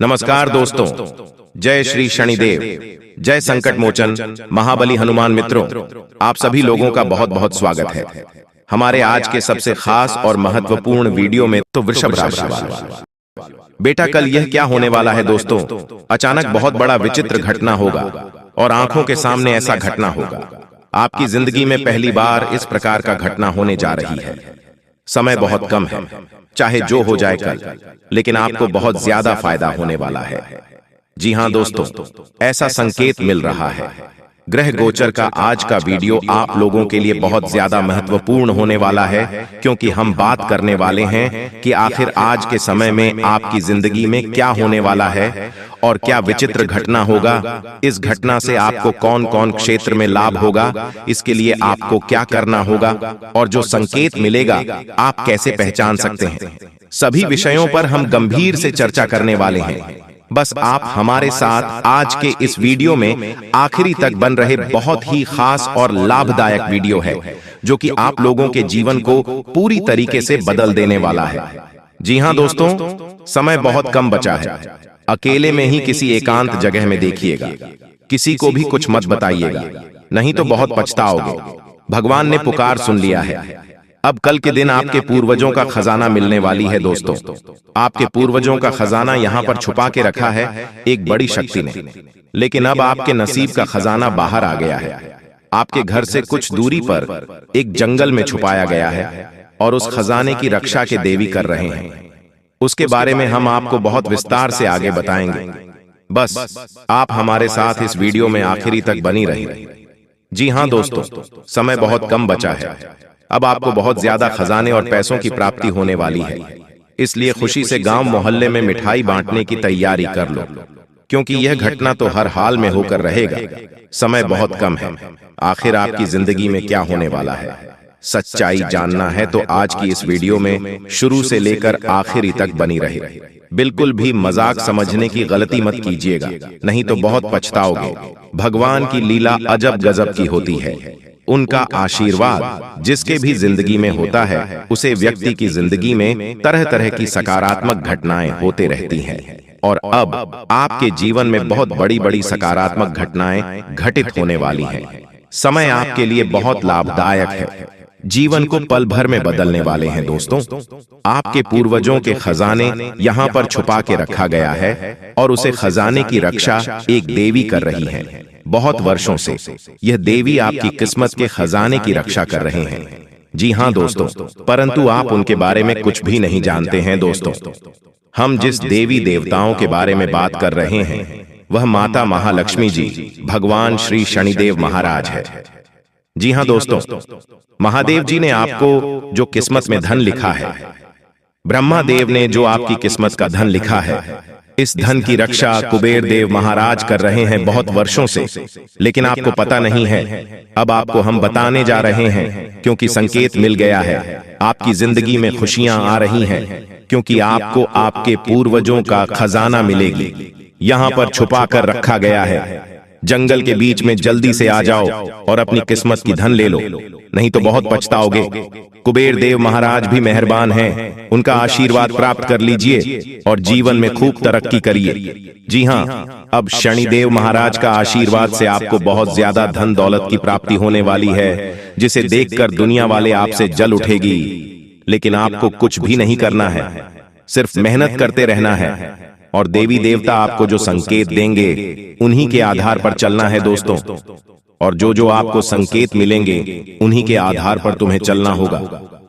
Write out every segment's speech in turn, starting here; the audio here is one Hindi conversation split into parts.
नमस्कार दोस्तों, जय श्री शनिदेव, जय संकट मोचन महाबली हनुमान मित्रों। आप सभी लोगों का बहुत बहुत स्वागत है हमारे आज के सबसे खास और महत्वपूर्ण वीडियो में। तो वृषभ राशि वाले बेटा, कल यह क्या होने वाला है दोस्तों? अचानक बहुत बड़ा विचित्र घटना होगा और आंखों के सामने ऐसा घटना होगा। आपकी जिंदगी में पहली बार इस प्रकार का घटना होने जा रही है। समय बहुत कम है, चाहे जो हो जाए कल, लेकिन आपको बहुत ज्यादा फायदा होने वाला है। जी हां दोस्तों, ऐसा संकेत मिल रहा है। ग्रह गोचर का आज का वीडियो आप लोगों के लिए बहुत ज्यादा महत्वपूर्ण होने वाला है, क्योंकि हम बात करने वाले हैं कि आखिर आज के समय में आपकी जिंदगी में क्या होने वाला है और क्या विचित्र घटना होगा। इस घटना से आपको कौन कौन क्षेत्र में लाभ होगा, इसके लिए आपको क्या करना होगा और जो संकेत मिलेगा आप कैसे पहचान सकते हैं। सभी विषयों पर हम गंभीर से चर्चा करने वाले हैं। बस आप हमारे साथ आज के इस वीडियो में आखिरी तक बन रहे। बहुत ही खास और लाभदायक वीडियो है जो कि आप लोगों के जीवन को पूरी तरीके से बदल देने वाला है। जी हां दोस्तों, समय बहुत कम बचा है। अकेले में ही किसी एकांत जगह में देखिएगा, किसी को भी कुछ मत बताइएगा, नहीं तो बहुत पछताओगे। भगवान ने पुकार सुन लिया है। अब कल के दिन आपके पूर्वजों का खजाना मिलने वाली है दोस्तों। आपके पूर्वजों का खजाना यहाँ पर छुपा के रखा है एक बड़ी शक्ति ने, लेकिन अब आपके नसीब का खजाना बाहर आ गया है। आपके घर से कुछ दूरी पर एक जंगल में छुपाया गया है और उस खजाने की रक्षा के देवी कर रहे हैं। उसके बारे में हम आपको बहुत विस्तार से आगे बताएंगे। बस आप हमारे साथ इस वीडियो में आखिरी तक बनी रहिए। जी हां दोस्तों, समय बहुत कम बचा है। अब आपको बहुत ज्यादा खजाने और पैसों की प्राप्ति होने वाली है, इसलिए खुशी से गांव मोहल्ले में मिठाई बांटने की तैयारी कर लो, क्योंकि यह घटना तो हर हाल में होकर रहेगा। समय बहुत कम है। आखिर आपकी जिंदगी में क्या होने वाला है, सच्चाई जानना है तो आज की इस वीडियो में शुरू से लेकर आखिरी तक बनी रहे। बिल्कुल भी मजाक समझने की गलती मत कीजिएगा, नहीं तो बहुत पछताओगे। भगवान की लीला अजब गजब की होती है। उनका आशीर्वाद जिसके भी जिंदगी में होता है, उसे व्यक्ति की जिंदगी में तरह तरह की सकारात्मक घटनाएं होते रहती हैं। और अब आपके जीवन में बहुत बड़ी बड़ी सकारात्मक घटनाएं घटित होने वाली हैं। समय आपके लिए बहुत लाभदायक है, जीवन को पल भर में बदलने वाले हैं दोस्तों। आपके पूर्वजों के खजाने यहाँ पर छुपा के रखा गया है और उसे खजाने की रक्षा एक देवी कर रही है। बहुत वर्षों से यह देवी आपकी किस्मत के खजाने की रक्षा कर रहे हैं। जी हां दोस्तों, परंतु आप उनके बारे में कुछ भी नहीं जानते हैं दोस्तों। हम जिस देवी देवताओं के बारे में बात कर रहे हैं वह माता महालक्ष्मी जी, भगवान श्री शनिदेव महाराज है। जी हां दोस्तों, महादेव जी ने आपको जो किस्मत में धन लिखा है, ब्रह्मा देव ने जो आपकी किस्मत का धन लिखा है, इस धन की रक्षा कुबेर देव महाराज कर रहे हैं बहुत वर्षों से, लेकिन आपको पता नहीं है। अब आपको हम बताने जा रहे हैं, क्योंकि संकेत मिल गया है। आपकी जिंदगी में खुशियां आ रही हैं, क्योंकि आपको आपके पूर्वजों का खजाना मिलेगी। यहाँ पर छुपा कर रखा गया है। जंगल के बीच में जल्दी से आ जाओ और अपनी किस्मत की धन ले लो, नहीं तो बहुत पछताओगे। कुबेर देव महाराज भी मेहरबान हैं, उनका आशीर्वाद प्राप्त कर लीजिए और जीवन में खूब तरक्की करिए। जी हां, अब शनिदेव महाराज का आशीर्वाद से आपको बहुत ज्यादा धन दौलत की प्राप्ति होने वाली है, जिसे देखकर दुनिया वाले आपसे जल उठेगी। लेकिन आपको कुछ भी नहीं करना है, सिर्फ मेहनत करते रहना है और देवी देवता आपको जो संकेत देंगे उन्हीं के आधार पर चलना है दोस्तों। और जो जो आपको संकेत मिलेंगे उन्हीं के आधार पर तुम्हें चलना होगा।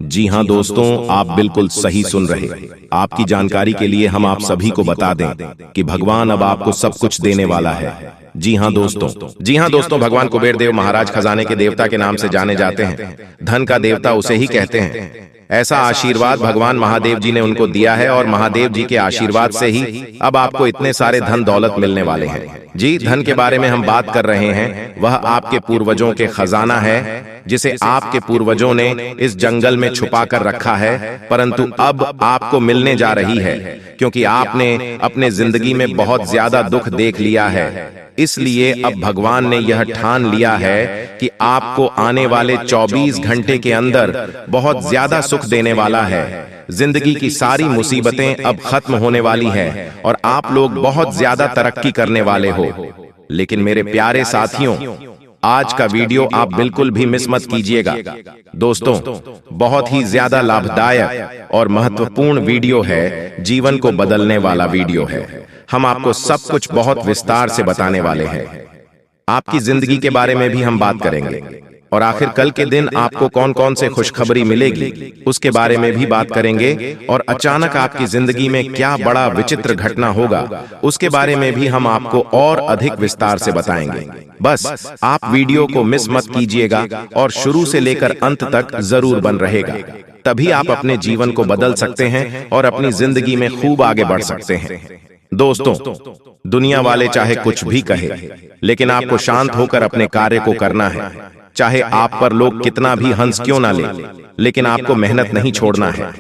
जी हां दोस्तों, आप बिल्कुल सही सुन रहे। आपकी जानकारी के लिए हम आप सभी को बता दें कि भगवान अब आपको सब कुछ देने वाला है। जी हां दोस्तों, भगवान कुबेर देव महाराज खजाने के देवता के नाम से जाने जाते हैं। धन का देवता उसे ही कहते हैं। ऐसा आशीर्वाद भगवान महादेव जी ने उनको दिया है और महादेव जी के आशीर्वाद से ही अब आपको इतने सारे धन दौलत मिलने वाले हैं। जी, धन के बारे में हम बात कर रहे हैं, वह आपके पूर्वजों के खजाना है, जिसे आपके पूर्वजों ने इस जंगल में छुपा कर रखा है, परंतु अब आपको मिलने जा रही है, क्योंकि आपने अपने जिंदगी में बहुत ज्यादा दुख देख लिया है। इसलिए अब भगवान ने यह ठान लिया है कि आपको आने वाले 24 घंटे के अंदर बहुत ज्यादा सुख देने वाला है। जिंदगी की सारी मुसीबतें अब खत्म होने वाली है और आप लोग बहुत ज्यादा तरक्की करने वाले हो। लेकिन मेरे प्यारे साथियों, आज का वीडियो आप बिल्कुल भी मिस मत कीजिएगा। दोस्तों, बहुत ही ज्यादा लाभदायक और महत्वपूर्ण वीडियो है, जीवन को बदलने वाला वीडियो है। हम आपको सब कुछ बहुत विस्तार से बताने वाले हैं। आपकी जिंदगी के बारे में भी हम बात करेंगे और आखिर कल के दिन आपको कौन कौन से खुशखबरी मिलेगी उसके बारे में भी बात करेंगे और अचानक आपकी जिंदगी में क्या बड़ा विचित्र घटना होगा उसके बारे में भी हम आपको और अधिक विस्तार से बताएंगे। बस आप वीडियो को मिस मत कीजिएगा और शुरू से लेकर अंत तक जरूर बन रहेगा, तभी आप अपने जीवन को बदल सकते हैं और अपनी जिंदगी में खूब आगे बढ़ सकते हैं। दोस्तों, दुनिया वाले चाहे कुछ भी कहे, लेकिन आपको शांत होकर अपने कार्य को करना है। चाहे आप पर लोग कितना भी हंस क्यों ना ले, लेकिन आपको मेहनत नहीं छोड़ना है।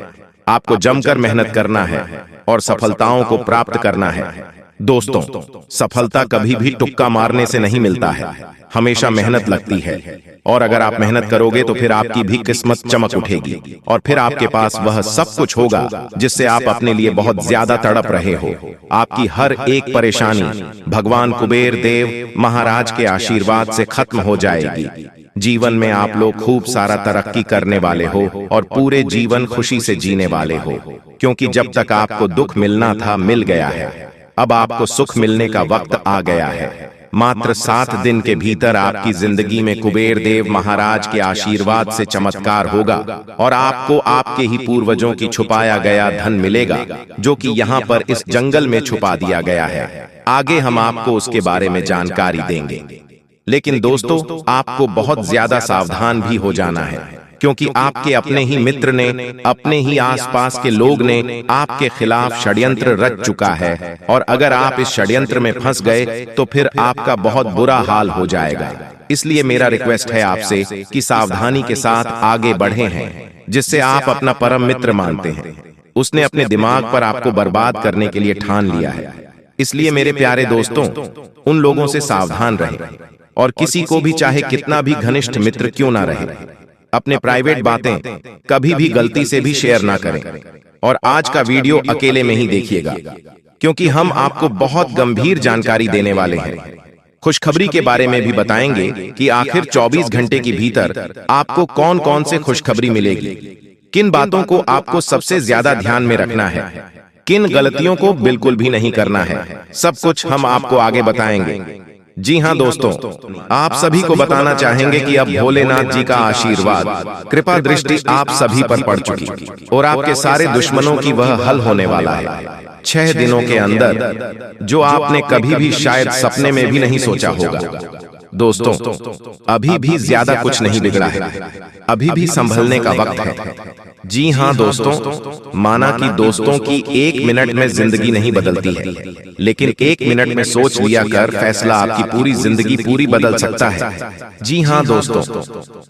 आपको जमकर मेहनत करना है और सफलताओं को प्राप्त करना है। दोस्तों, सफलता कभी भी तुक्का मारने से नहीं मिलता है, हमेशा मेहनत लगती है। और अगर आप मेहनत करोगे तो फिर आपकी भी किस्मत चमक उठेगी और फिर आपके पास वह सब कुछ होगा जिससे आप अपने लिए बहुत ज्यादा तड़प रहे हो। आपकी हर एक परेशानी भगवान कुबेर देव महाराज के आशीर्वाद से खत्म हो जाएगी। जीवन में आप लोग खूब सारा तरक्की करने वाले हो और पूरे जीवन खुशी से जीने वाले हो, क्योंकि जब तक आपको दुख मिलना था मिल गया है। अब आपको सुख मिलने का वक्त आ गया है। मात्र 7 दिन के भीतर आपकी जिंदगी में कुबेर देव महाराज के आशीर्वाद से चमत्कार होगा और आपको आपके ही पूर्वजों की छुपाया गया धन मिलेगा, जो कि यहाँ पर इस जंगल में छुपा दिया गया है। आगे हम आपको उसके बारे में जानकारी देंगे। लेकिन दोस्तों, आपको बहुत ज्यादा सावधान भी हो जाना है, क्योंकि आपके अपने ही मित्र ने, अपने ही आसपास के लोग ने आपके खिलाफ षड्यंत्र रच चुका है और अगर आप इस षड्यंत्र में फंस गए तो फिर आपका बहुत बुरा हाल हो जाएगा। इसलिए मेरा रिक्वेस्ट है आपसे कि सावधानी के साथ आगे बढ़े हैं, जिससे आप अपना परम मित्र मानते हैं। उसने अपने दिमाग पर आपको बर्बाद करने के लिए ठान लिया है। इसलिए मेरे प्यारे दोस्तों, उन लोगों से सावधान रहें और किसी को भी चाहे कितना भी घनिष्ठ मित्र क्यों ना रहे, अपने प्राइवेट बातें कभी भी गलती से भी शेयर ना करें। और आज का वीडियो अकेले में ही देखिएगा, क्योंकि हम आपको बहुत गंभीर जानकारी देने वाले हैं। खुशखबरी के बारे में भी बताएंगे कि आखिर 24 घंटे के भीतर आपको कौन कौन से खुशखबरी मिलेगी, किन बातों को आपको सबसे ज्यादा ध्यान में रखना है, किन गलतियों को बिल्कुल भी नहीं करना है। सब कुछ हम आपको आगे बताएंगे। जी हाँ दोस्तों, आप सभी को बताना चाहेंगे कि अब भोलेनाथ जी का आशीर्वाद, कृपा दृष्टि आप सभी पर पड़ चुकी और आपके सारे दुश्मनों की वह हल होने वाला है 6 दिनों के अंदर, जो आपने कभी भी शायद सपने में भी नहीं सोचा होगा। दोस्तों, अभी भी ज्यादा कुछ नहीं बिगड़ा है, अभी भी संभलने का वक्त है। जी हाँ दोस्तों, माना कि दोस्तों की 1 मिनट में जिंदगी नहीं बदलती है, लेकिन 1 मिनट में सोच लिया कर फैसला आपकी पूरी जिंदगी पूरी बदल सकता है। जी हाँ दोस्तों,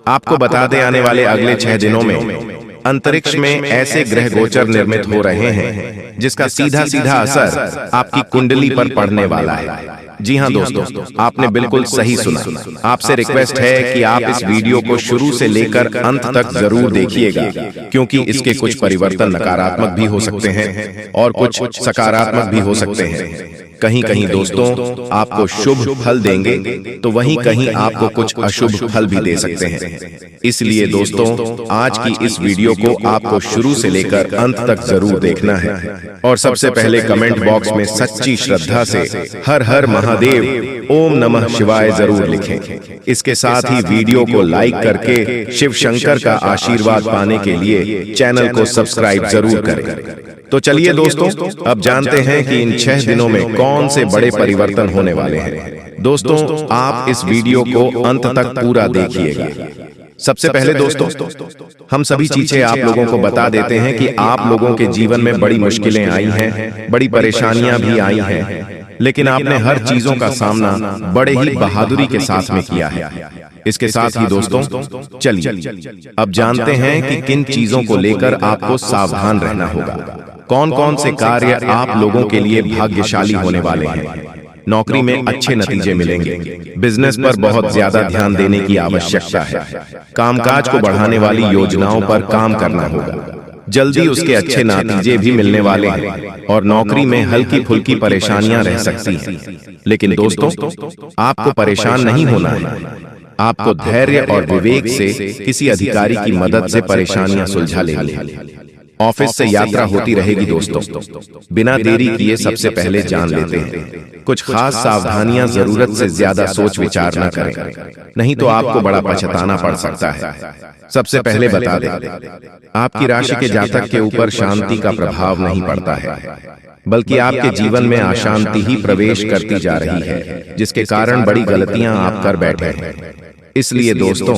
आपको बता दें, आने वाले अगले 6 दिनों में अंतरिक्ष में ऐसे ग्रह गोचर निर्मित हो रहे हैं जिसका सीधा सीधा असर आपकी कुंडली पर पड़ने वाला है। जी हाँ दोस्तों, आपने बिल्कुल सही सुना। आपसे रिक्वेस्ट है कि आप इस वीडियो को शुरू से लेकर अंत तक जरूर देखिएगा, क्योंकि इसके कुछ परिवर्तन नकारात्मक भी हो सकते हैं और कुछ सकारात्मक भी हो सकते हैं। कहीं कहीं दोस्तों आपको शुभ फल देंगे तो वहीं कहीं आपको कुछ अशुभ फल भी दे सकते हैं। इसलिए दोस्तों, आज की इस वीडियो को आपको शुरू से लेकर अंत तक जरूर देखना है और सबसे पहले कमेंट बॉक्स में सच्ची श्रद्धा से हर हर महादेव, ओम नमः शिवाय जरूर लिखें। इसके साथ ही वीडियो को लाइक करके शिव शंकर का आशीर्वाद पाने के लिए चैनल को सब्सक्राइब जरूर करें। तो चलिए दोस्तों, अब जानते हैं कि इन 6 दिनों में कौन से बड़े परिवर्तन होने वाले हैं। दोस्तों, आप इस वीडियो को अंत तक पूरा देखिएगा। सबसे पहले दोस्तों, हम सभी चीजें आप लोगों को बता देते हैं कि आप लोगों के जीवन में बड़ी मुश्किलें आई हैं, बड़ी परेशानियां भी आई हैं, लेकिन आपने हर चीजों का सामना बड़े ही बहादुरी के साथ में किया है। इसके साथ ही दोस्तों, चलिए अब जानते हैं कि किन चीजों को लेकर आपको सावधान रहना होगा। कौन कौन से कार्य आप लोगों के लिए भाग्यशाली होने वाले हैं। नौकरी में अच्छे नतीजे मिलेंगे, बिजनेस पर बहुत ज्यादा ध्यान देने की आवश्यकता है, कामकाज को बढ़ाने वाली योजनाओं पर काम करना होगा, जल्दी उसके अच्छे नतीजे भी मिलने वाले हैं और नौकरी में हल्की फुल्की परेशानियां रह सकती हैं। लेकिन दोस्तों, आपको परेशान नहीं होना है। आपको धैर्य और विवेक से किसी अधिकारी की मदद से परेशानियां सुलझा लेनी है। ऑफिस से यात्रा होती रहेगी दोस्तों। बिना देरी किए सबसे पहले जान लेते हैं। कुछ खास सावधानियां जरूरत से ज्यादा सोच विचार न करें, नहीं तो आपको बड़ा पछताना पड़ सकता है। सबसे पहले बता दें, आपकी राशि के जातक के ऊपर शांति का प्रभाव नहीं पड़ता है, बल्कि आपके जीवन में अशांति ही प्रवेश करती जा रही है, जिसके कारण बड़ी गलतियां आप कर बैठे हैं। इसलिए दोस्तों,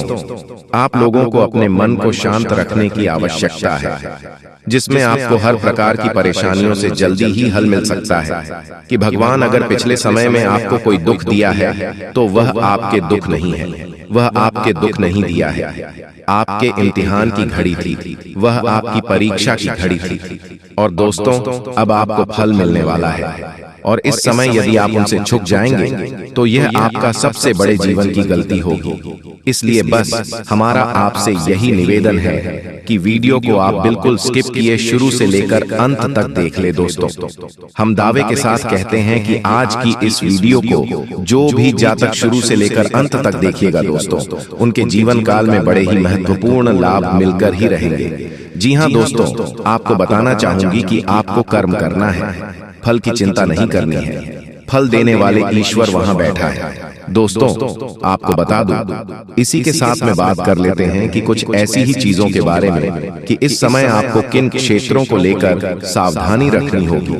आप लोगों को अपने मन को शांत रखने की आवश्यकता है, जिसमें आपको हर प्रकार की परेशानियों से जल्दी ही हल मिल सकता है। कि भगवान अगर पिछले समय में आपको कोई दुख दिया है तो वह आपके दुख नहीं है, वह आपके दुख नहीं दिया है, आपके इम्तिहान की घड़ी थी, वह आपकी परीक्षा की घड़ी थी। और दोस्तों, अब आपको फल मिलने वाला है, और इस समय यदि आप उनसे झुक जाएंगे तो यह आपका सबसे बड़े जीवन की गलती होगी। इसलिए बस हमारा आपसे यही निवेदन है कि वीडियो को आप बिल्कुल स्किप किए शुरू से लेकर अंत तक देख ले दोस्तों। हम दावे के साथ कहते हैं कि आज की इस वीडियो को जो भी जातक शुरू से लेकर अंत तक देखिएगा दोस्तों, उनके जीवन काल में बड़े ही महत्वपूर्ण लाभ मिलकर ही रहेंगे। जी हाँ दोस्तों, आपको बताना चाहूंगी कि आपको कर्म करना है, फल की चिंता नहीं करनी है। फल देने वाले ईश्वर वहां बैठा है। दोस्तों, आपको बता दूं, इसी के साथ में बात कर लेते हैं कि कुछ ऐसी ही चीजों के बारे में कि इस समय आपको किन क्षेत्रों को लेकर सावधानी रखनी होगी,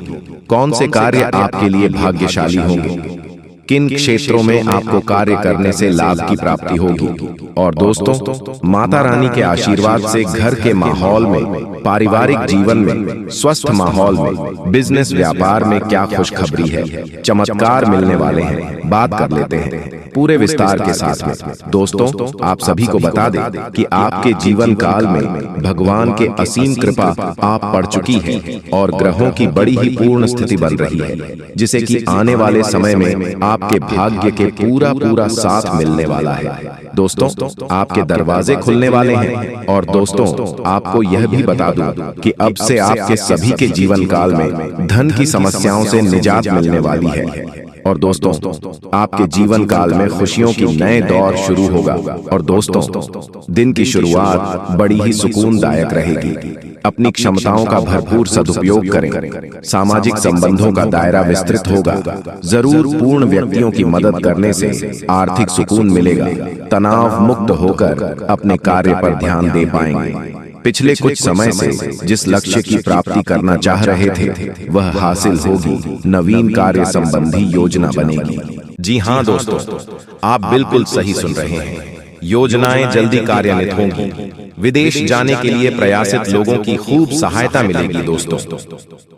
कौन से कार्य आपके लिए भाग्यशाली होंगे, किन क्षेत्रों में आपको कार्य करने से लाभ की प्राप्ति होगी। और दोस्तों, माता रानी के आशीर्वाद से घर के माहौल में, पारिवारिक जीवन में, स्वस्थ माहौल में, बिजनेस व्यापार में क्या खुशखबरी है, चमत्कार मिलने वाले हैं, बात कर लेते हैं पूरे विस्तार के साथ में। दोस्तों, आप सभी को बता दें कि आपके जीवन काल में भगवान के असीम कृपा आप पड़ चुकी है और ग्रहों की बड़ी ही पूर्ण स्थिति बन रही है, जिसे कि आने वाले समय में आपके भाग्य के पूरा साथ मिलने वाला है। दोस्तों, आपके दरवाजे खुलने वाले हैं। और दोस्तों, आपको यह भी बता दूं कि अब से आपके सभी के जीवन काल में धन की समस्याओं से निजात मिलने वाली है। और दोस्तों, आपके जीवन काल में खुशियों की नए दौर शुरू होगा। और दोस्तों, दिन की शुरुआत बड़ी ही सुकूनदायक रहेगी। अपनी क्षमताओं का भरपूर सदुपयोग करें। सामाजिक संबंधों का दायरा विस्तृत होगा। जरूर पूर्ण व्यक्तियों की मदद करने से आर्थिक सुकून मिलेगा। तनाव मुक्त होकर अपने कार्य पर ध्यान दे पाएंगे। पिछले कुछ समय से जिस लक्ष्य की प्राप्ति करना चाह रहे थे वह हासिल होगी। नवीन कार्य संबंधी योजना बनेगी। जी हाँ दोस्तों, आप बिल्कुल सही सुन रहे हैं। योजनाएं जल्दी कार्यान्वित होंगी। विदेश जाने के लिए प्रयासित लोगों की खूब सहायता मिलेगी दोस्तों।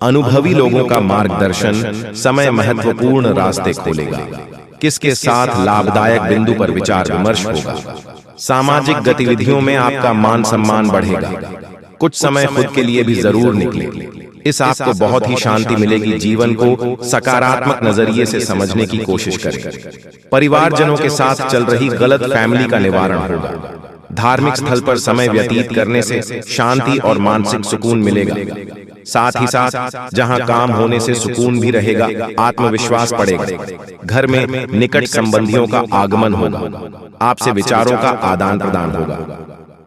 अनुभवी लोगों का मार्गदर्शन समय महत्वपूर्ण रास्ते खोलेगा। किसके साथ लाभदायक बिंदु पर विचार विमर्श होगा। सामाजिक गतिविधियों में आपका मान सम्मान बढ़ेगा। कुछ समय खुद के लिए भी जरूर निकले। इस आपको बहुत ही शांति मिलेगी। जीवन को सकारात्मक नजरिए से समझने की कोशिश करें। परिवारजनों के साथ चल रही गलत फैमिली का निवारण होगा। धार्मिक स्थल पर समय व्यतीत करने से शांति और मानसिक सुकून मिलेगा। साथ ही साथ जहां काम होने से सुकून भी रहेगा, आत्मविश्वास बढ़ेगा। घर में निकट संबंधियों का आगमन होगा। आपसे विचारों का आदान प्रदान होगा।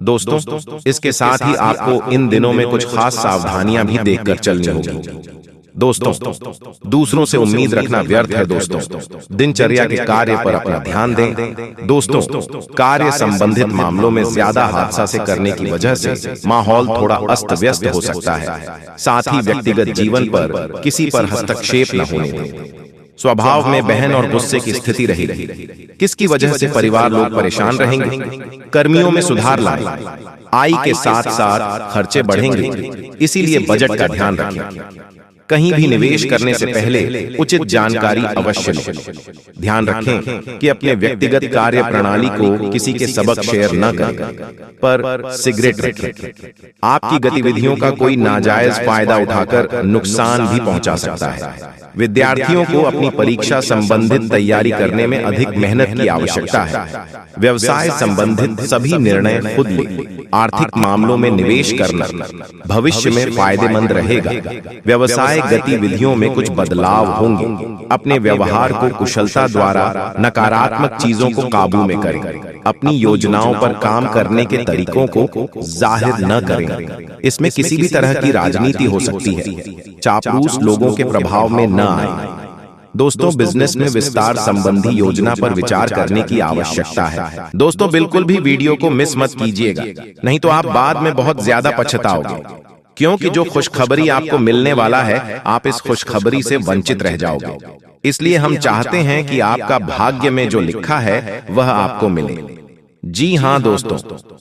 दोस्तों, इसके साथ ही आपको इन दिनों में कुछ खास सावधानियां भी देखकर चलनी होगी। दोस्तों, दूसरों से उम्मीद रखना व्यर्थ है। दोस्तों, दिनचर्या के कार्य पर अपना ध्यान दें। दोस्तों, कार्य संबंधित मामलों में ज्यादा हादसा से करने की वजह से माहौल थोड़ा अस्त व्यस्त हो सकता है। साथ ही व्यक्तिगत जीवन पर किसी पर हस्तक्षेप न होने दें। स्वभाव में बहन और गुस्से की स्थिति रहेगी। किसकी वजह से परिवार लोग परेशान रहेंगे। कर्मियों में सुधार लाएं। आय के साथ साथ खर्चे बढ़ेंगे, इसीलिए बजट का ध्यान रखें। कहीं भी निवेश करने से पहले उचित जानकारी अवश्य लें। ध्यान रखें कि अपने व्यक्तिगत कार्य प्रणाली को किसी के सबक शेयर न करें। पर सिगरेट रखें। आपकी गतिविधियों का कोई नाजायज फायदा उठाकर नुकसान भी पहुंचा सकता है। विद्यार्थियों को अपनी परीक्षा संबंधित तैयारी करने में अधिक मेहनत की आवश्यकता है। व्यवसाय संबंधित सभी निर्णय खुद लें। आर्थिक मामलों में निवेश करना भविष्य में फायदेमंद रहेगा। व्यवसाय गतिविधियों में कुछ बदलाव होंगे। अपने व्यवहार को कुशलता द्वारा नकारात्मक चीजों को काबू में करें। अपनी योजनाओं पर काम करने के तरीकों को जाहिर न करें। इसमें किसी भी तरह की राजनीति हो सकती है। चापलूस लोगों के प्रभाव में न आए। दोस्तों, बिजनेस में विस्तार संबंधी योजना पर विचार करने की आवश्यकता है। दोस्तों, बिल्कुल भी वीडियो को मिस मत कीजिएगा, नहीं तो आप बाद में बहुत ज्यादा पछताओगे, क्योंकि जो खुशखबरी आपको मिलने वाला है, आप इस खुशखबरी से वंचित रह जाओगे। इसलिए हम चाहते हैं कि आपका भाग्य में जो लिखा है वह आपको मिले। जी हाँ दोस्तों,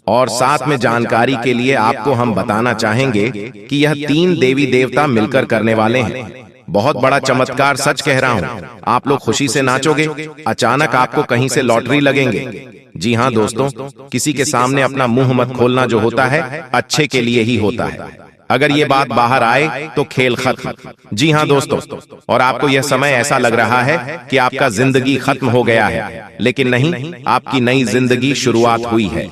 और साथ में जानकारी के लिए आपको हम बताना चाहेंगे कि यह 3 देवी देवता मिलकर करने वाले हैं। बहुत बड़ा चमत्कार, सच कह रहा हूँ। आप लोग खुशी से नाचोगे। अचानक आपको कहीं से लॉटरी लगेंगे। जी हाँ दोस्तों, किसी के सामने अपना मुंह मत खोलना। जो होता है अच्छे के लिए ही होता है। अगर ये बात बाहर आए तो खेल खत्म। जी हाँ दोस्तों, और आपको यह समय ऐसा लग रहा है कि आपका जिंदगी खत्म हो गया है, लेकिन नहीं, आपकी नई जिंदगी शुरुआत हुई है,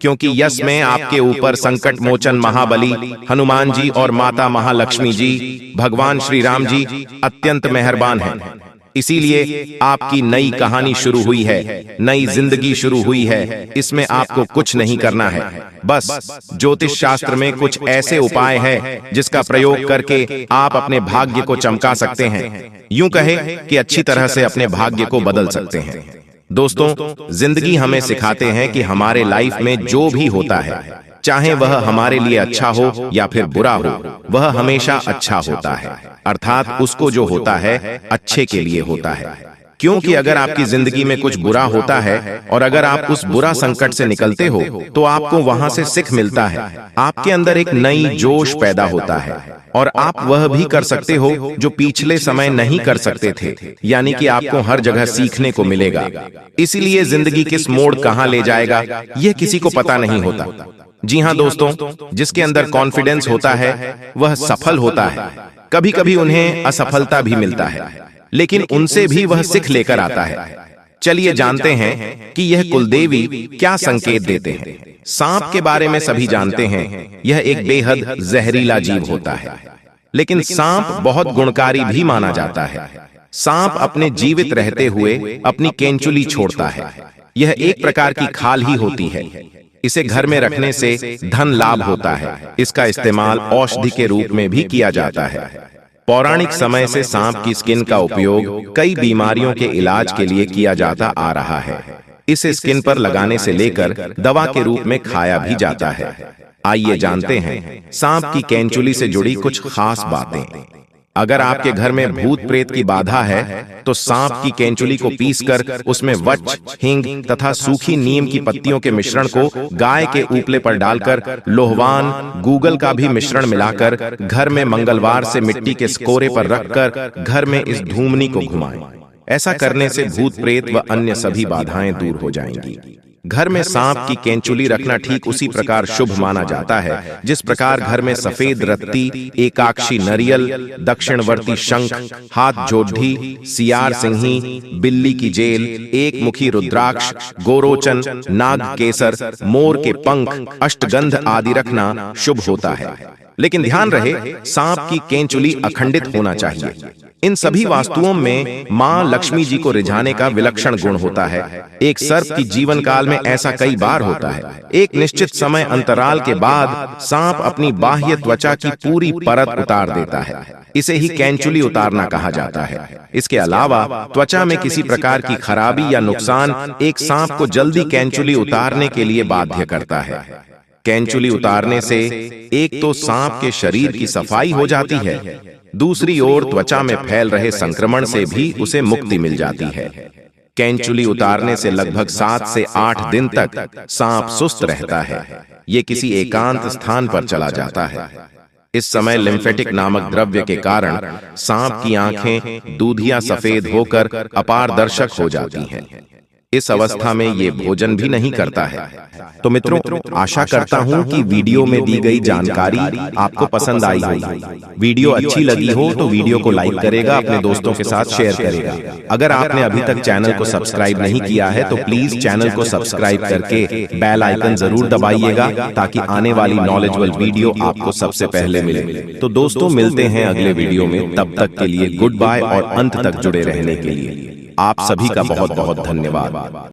क्योंकि यश में आपके ऊपर संकट मोचन महाबली हनुमान जी और माता महालक्ष्मी जी, भगवान श्री राम जी अत्यंत मेहरबान हैं। इसीलिए आपकी नई कहानी शुरू हुई है, नई जिंदगी शुरू हुई है। इसमें आपको कुछ नहीं करना है। बस ज्योतिष शास्त्र में कुछ ऐसे उपाय हैं जिसका प्रयोग करके आप अपने भाग्य को चमका सकते हैं। यूं कहे कि अच्छी तरह से अपने भाग्य को बदल सकते हैं। दोस्तों, जिंदगी हमें सिखाते हैं कि हमारे लाइफ में जो भी होता है, चाहे वह हमारे लिए अच्छा हो या फिर बुरा हो, वह हमेशा अच्छा होता है। अर्थात उसको जो होता है अच्छे के लिए होता है। क्योंकि अगर आपकी जिंदगी में कुछ बुरा होता है और अगर आप उस बुरा संकट से निकलते हो, तो आपको वहां से सीख मिलता है। आपके अंदर एक नई जोश पैदा होता है और आप वह भी कर सकते हो जो पिछले समय नहीं कर सकते थे। यानी कि आपको हर जगह सीखने को मिलेगा। इसीलिए जिंदगी किस मोड़ कहां ले जाएगा, यह किसी को पता नहीं होता। जी हाँ दोस्तों, जिसके अंदर कॉन्फिडेंस होता है वह सफल होता है। कभी कभी उन्हें असफलता भी मिलता है, लेकिन उनसे भी वह सीख लेकर आता है। चलिए जानते हैं कि यह कुलदेवी क्या संकेत देते हैं। सांप के बारे में सभी जानते हैं, यह एक बेहद जहरीला जीव होता है, लेकिन सांप बहुत गुणकारी भी माना जाता है। सांप अपने जीवित रहते हुए अपनी केंचुली छोड़ता है। यह एक प्रकार की खाल ही होती है। इसे घर में रखने से धन लाभ होता है। इसका इस्तेमाल औषधि के रूप में भी किया जाता है। पौराणिक समय से सांप की स्किन का उपयोग कई बीमारियों के इलाज के लिए किया जाता आ रहा है। इसे स्किन पर लगाने से लेकर दवा के रूप में खाया भी जाता है। आइए जानते हैं सांप की केंचुली से जुड़ी कुछ खास बातें। अगर आपके घर में भूत प्रेत की बाधा है तो सांप की केंचुली को पीसकर उसमें वच, हींग तथा सूखी नीम की पत्तियों के मिश्रण को गाय के उपले पर डालकर लोहवान, गूगल का भी मिश्रण मिलाकर घर में मंगलवार से मिट्टी के स्कोरे पर रखकर घर में इस धूमनी को घुमाएं। ऐसा करने से भूत प्रेत व अन्य सभी बाधाएं दूर हो जाएंगी। घर में सांप की केंचुली रखना ठीक उसी प्रकार शुभ माना जाता है जिस प्रकार घर में सफेद रत्ती, एकाक्षी नरियल, दक्षिणवर्ती शंख, हाथ जोड़ी, सियार सिंही, बिल्ली की जेल, एक मुखी रुद्राक्ष, गोरोचन, नाग केसर, मोर के पंख, अष्टगंध आदि रखना शुभ होता है। लेकिन ध्यान रहे, सांप की केंचुली अखंडित होना चाहिए। इन सभी वास्तुओं में मां लक्ष्मी जी को रिझाने का विलक्षण गुण होता है। एक सर्प की जीवन काल में ऐसा कई बार होता है। एक निश्चित समय अंतराल के बाद सांप अपनी बाह्य त्वचा की पूरी परत उतार देता है। इसे ही केंचुली उतारना कहा जाता है। इसके अलावा त्वचा में किसी प्रकार की खराबी या नुकसान एक सांप को जल्दी केंचुली उतारने के लिए बाध्य करता है। केंचुली उतारने से एक तो सांप के शरीर की सफाई हो जाती है, दूसरी ओर त्वचा में फैल रहे संक्रमण से भी उसे मुक्ति मिल जाती है। केंचुली उतारने से लगभग 7 से 8 दिन तक सांप सुस्त रहता है। ये किसी एकांत स्थान पर चला जाता है। इस समय लिम्फेटिक नामक द्रव्य के कारण सांप की आंखें दूधिया सफेद होकर अपारदर्शक हो जाती हैं। इस अवस्था में ये भोजन भी नहीं करता है। तो मित्रों, आशा करता हूं कि वीडियो में दी गई जानकारी आपको पसंद आई होगी। वीडियो अच्छी लगी हो तो वीडियो को लाइक करेगा, अपने दोस्तों के साथ शेयर करेगा। अगर आपने अभी तक चैनल को सब्सक्राइब नहीं किया है तो प्लीज चैनल को सब्सक्राइब करके बेल आइकन जरूर दबाइएगा, ताकि आने वाली नॉलेजेबल वीडियो आपको सबसे पहले मिले। तो दोस्तों, मिलते हैं अगले वीडियो में। तब तक के लिए गुड बाय और अंत तक जुड़े रहने के लिए आप सभी का बहुत बहुत धन्यवाद।